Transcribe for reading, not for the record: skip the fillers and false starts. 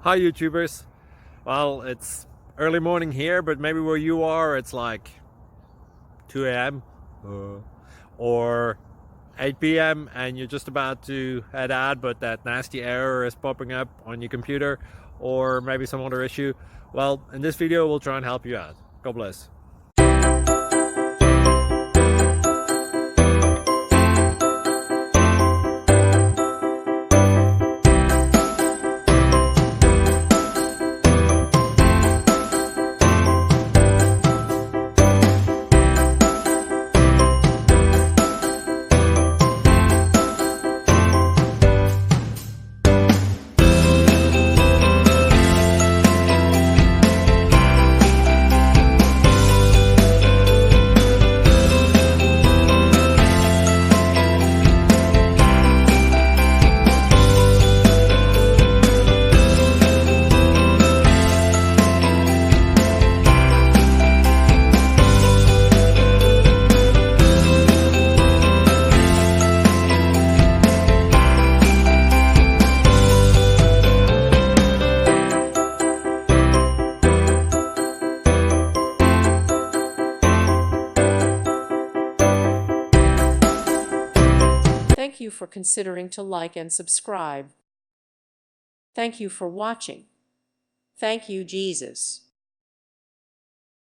Hi YouTubers. Well, it's early morning here, but maybe where you are it's like 2 a.m. or 8 p.m. and you're just about to head out, but that nasty error is popping up on your computer, or maybe some other issue. Well, in this video we'll try and help you out. God bless. Thank you for considering to like and subscribe. Thank you for watching. Thank you, Jesus.